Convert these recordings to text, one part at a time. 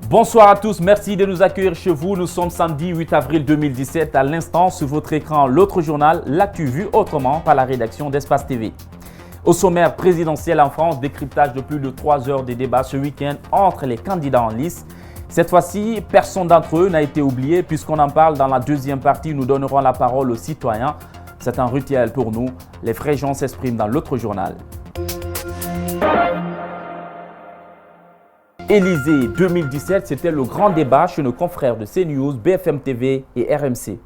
Bonsoir à tous, merci de nous accueillir chez vous. Nous sommes samedi 8 avril 2017. À l'instant, sur votre écran, l'autre journal, l'actu vue autrement par la rédaction d'Espace TV. Au sommaire présidentiel en France, décryptage de plus de 3 heures de débats ce week-end entre les candidats en lice. Cette fois-ci, personne d'entre eux n'a été oublié puisqu'on en parle dans la deuxième partie. Nous donnerons la parole aux citoyens. C'est un rituel pour nous. Les vrais gens s'expriment dans l'autre journal. Élysée 2017, c'était le grand débat chez nos confrères de CNews, BFM TV et RMC.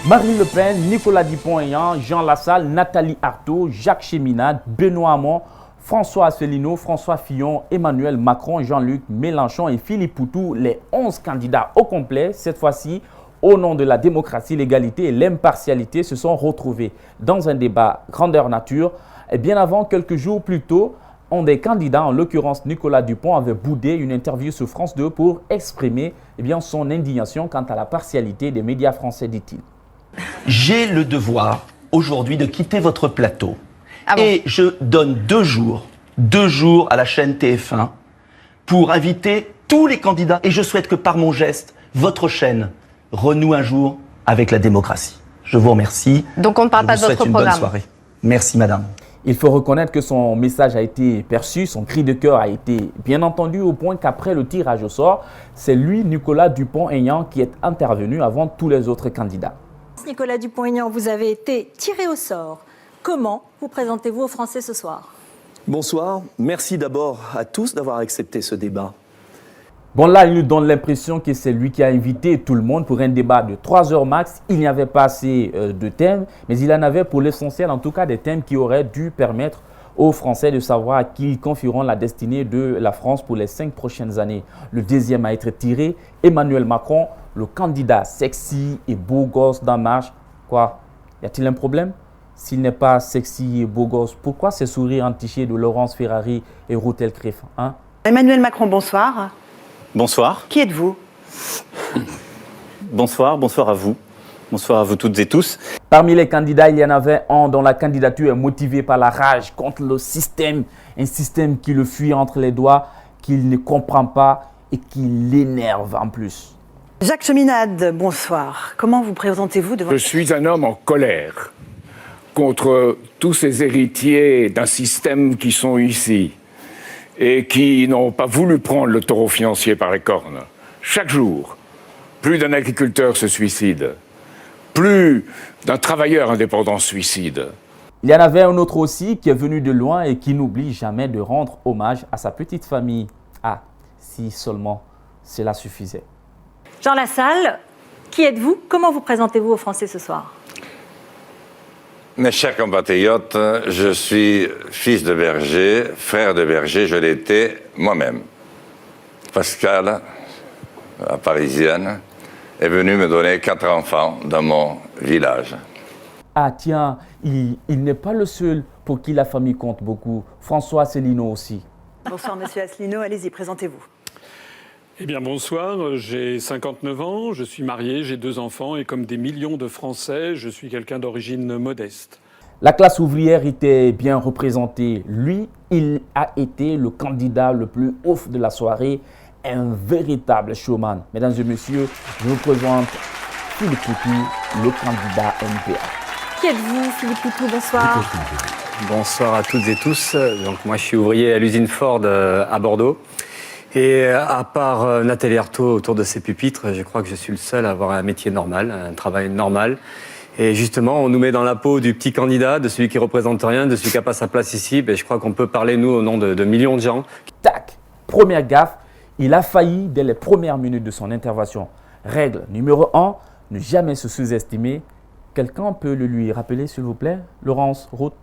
Marine Le Pen, Nicolas Dupont-Aignan, Jean Lassalle, Nathalie Arthaud, Jacques Cheminade, Benoît Hamon, François Asselineau, François Fillon, Emmanuel Macron, Jean-Luc Mélenchon et Philippe Poutou, les 11 candidats au complet, cette fois-ci, au nom de la démocratie, l'égalité et l'impartialité, se sont retrouvés dans un débat grandeur nature. Et bien avant, quelques jours plus tôt, un des candidats, en l'occurrence Nicolas Dupont, avait boudé une interview sur France 2 pour exprimer son indignation quant à la partialité des médias français, dit-il. J'ai le devoir aujourd'hui de quitter votre plateau. Et je donne 2 jours à la chaîne TF1 pour inviter tous les candidats. Et je souhaite que par mon geste, votre chaîne renoue un jour avec la démocratie. Je vous remercie. Donc on ne parle pas de votre programme. Bonne soirée. Merci madame. Il faut reconnaître que son message a été perçu, son cri de cœur a été bien entendu au point qu'après le tirage au sort, c'est lui, Nicolas Dupont-Aignan, qui est intervenu avant tous les autres candidats. Nicolas Dupont-Aignan, vous avez été tiré au sort. Comment vous présentez-vous aux Français ce soir? Bonsoir. Merci d'abord à tous d'avoir accepté ce débat. Bon, là, il nous donne l'impression que c'est lui qui a invité tout le monde pour un débat de 3 heures max. Il n'y avait pas assez de thèmes, mais il en avait pour l'essentiel, en tout cas, des thèmes qui auraient dû permettre aux Français de savoir à qui ils confieront la destinée de la France pour les 5 prochaines années. Le deuxième à être tiré, Emmanuel Macron, le candidat sexy et beau gosse d'En Marche. Quoi? Y a-t-il un problème? S'il n'est pas sexy et beau gosse, pourquoi ces sourires entichés de Laurence Ferrari et Ruth Elkrief, hein? Emmanuel Macron, bonsoir. Bonsoir. Qui êtes-vous? Bonsoir à vous. Bonsoir à vous toutes et tous. Parmi les candidats, il y en avait un dont la candidature est motivée par la rage contre le système. Un système qui le fuit entre les doigts, qu'il ne comprend pas et qui l'énerve en plus. Jacques Cheminade, bonsoir. Comment vous présentez-vous devant... Je suis un homme en colère contre tous ces héritiers d'un système qui sont ici et qui n'ont pas voulu prendre le taureau financier par les cornes. Chaque jour, plus d'un agriculteur se suicide, plus d'un travailleur indépendant se suicide. Il y en avait un autre aussi qui est venu de loin et qui n'oublie jamais de rendre hommage à sa petite famille. Ah, si seulement cela suffisait. Jean Lassalle, qui êtes-vous? Comment vous présentez-vous aux Français ce soir? Mes chers compatriotes, je suis fils de berger, frère de berger, je l'étais moi-même. Pascal, la parisienne, est venue me donner 4 enfants dans mon village. Ah tiens, il n'est pas le seul pour qui la famille compte beaucoup. François Asselineau aussi. Bonsoir monsieur Asselineau, allez-y, présentez-vous. Eh bien bonsoir, j'ai 59 ans, je suis marié, j'ai 2 enfants et comme des millions de Français, je suis quelqu'un d'origine modeste. La classe ouvrière était bien représentée. Lui, il a été le candidat le plus ouf de la soirée, un véritable showman. Mesdames et messieurs, je vous présente Philippe Poutou, le candidat NPA. Qui êtes-vous, Philippe Poutou? Bonsoir. Bonsoir à toutes et tous. Donc moi je suis ouvrier à l'usine Ford à Bordeaux. Et à part Nathalie Arthaud autour de ses pupitres, je crois que je suis le seul à avoir un métier normal, un travail normal. Et justement, on nous met dans la peau du petit candidat, de celui qui représente rien, de celui qui n'a pas sa place ici. Ben, je crois qu'on peut parler, nous, au nom de millions de gens. Tac! Première gaffe, il a failli dès les premières minutes de son intervention. Règle numéro 1, ne jamais se sous-estimer. Quelqu'un peut le lui rappeler, s'il vous plaît? Laurence, Ruth?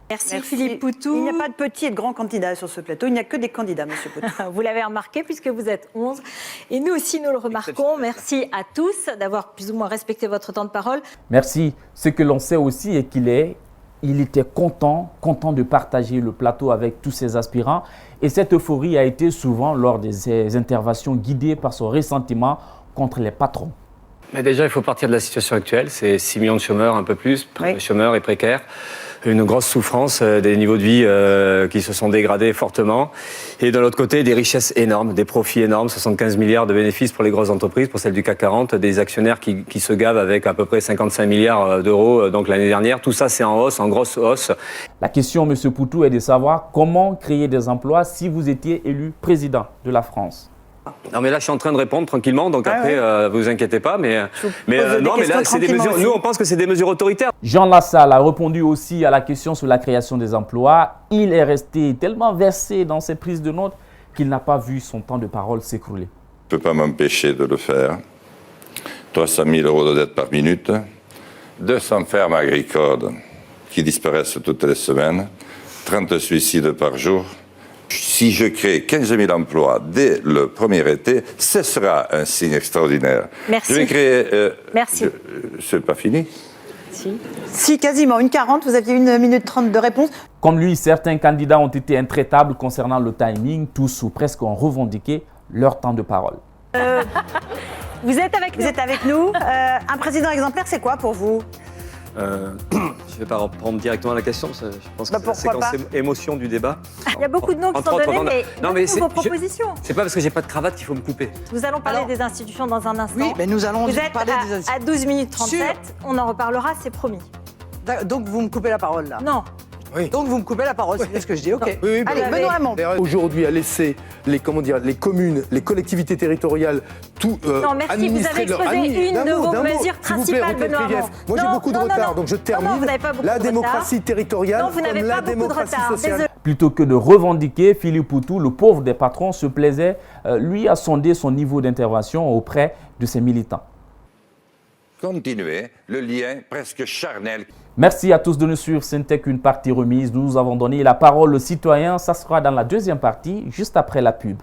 Merci Philippe Poutou. Il n'y a pas de petits et de grands candidats sur ce plateau, il n'y a que des candidats, monsieur Poutou. Vous l'avez remarqué puisque vous êtes 11 et nous aussi nous le remarquons. Merci à tous d'avoir plus ou moins respecté votre temps de parole. Merci. Ce que l'on sait aussi est il était content de partager le plateau avec tous ses aspirants et cette euphorie a été souvent lors de ses interventions guidée par son ressentiment contre les patrons. Mais déjà, il faut partir de la situation actuelle. C'est 6 millions de chômeurs, un peu plus, chômeurs et précaires. Une grosse souffrance, des niveaux de vie qui se sont dégradés fortement. Et de l'autre côté, des richesses énormes, des profits énormes, 75 milliards de bénéfices pour les grosses entreprises, pour celles du CAC 40, des actionnaires qui se gavent avec à peu près 55 milliards d'euros donc l'année dernière. Tout ça, c'est en hausse, en grosse hausse. La question, M. Poutou, est de savoir comment créer des emplois si vous étiez élu président de la France. Non mais là je suis en train de répondre tranquillement, donc après vous inquiétez pas, mais non mais là c'est des mesures. Nous on pense que c'est des mesures autoritaires. Jean Lassalle a répondu aussi à la question sur la création des emplois. Il est resté tellement versé dans ses prises de notes qu'il n'a pas vu son temps de parole s'écrouler. Je ne peux pas m'empêcher de le faire. 300 000 euros de dette par minute, 200 fermes agricoles qui disparaissent toutes les semaines, 30 suicides par jour. Si je crée 15 000 emplois dès le premier été, ce sera un signe extraordinaire. Merci. Je vais créer... Merci. C'est pas fini. Si, quasiment. 1:40, vous aviez 1 minute 30 de réponse. Comme lui, certains candidats ont été intraitables concernant le timing. Tous ou presque ont revendiqué leur temps de parole. Vous êtes avec nous. Vous êtes avec nous. Un président exemplaire, c'est quoi pour vous? Je ne vais pas reprendre directement la question, je pense que c'est la séquence émotion du débat. Il y a beaucoup de noms qui sont donnés, mais c'est vos propositions. C'est pas parce que j'ai pas de cravate qu'il faut me couper. Nous allons parler des institutions dans un instant. Oui, mais nous allons vous êtes parler des institutions. À 12 minutes 37, on en reparlera, c'est promis. Donc vous me coupez la parole là? Non. Oui. Donc vous me coupez la parole, c'est bien ce que je dis, ok. Oui, allez, Benoît Hamon. Aujourd'hui, à laisser les communes, les collectivités territoriales, tout non, merci, vous avez exposé une de vos mesures principales, Benoît Hamon. Moi, j'ai beaucoup de retard, donc je termine. Non, vous n'avez pas beaucoup la de démocratie retard. territoriale comme la démocratie sociale. Plutôt que de revendiquer, Philippe Poutou, le pauvre des patrons, se plaisait, lui, à sonder son niveau d'intervention auprès de ses militants. Continuez le lien presque charnel. Merci à tous de nous suivre. Ce n'était qu'une partie remise. Nous avons donné la parole aux citoyens. Ça sera dans la deuxième partie, juste après la pub.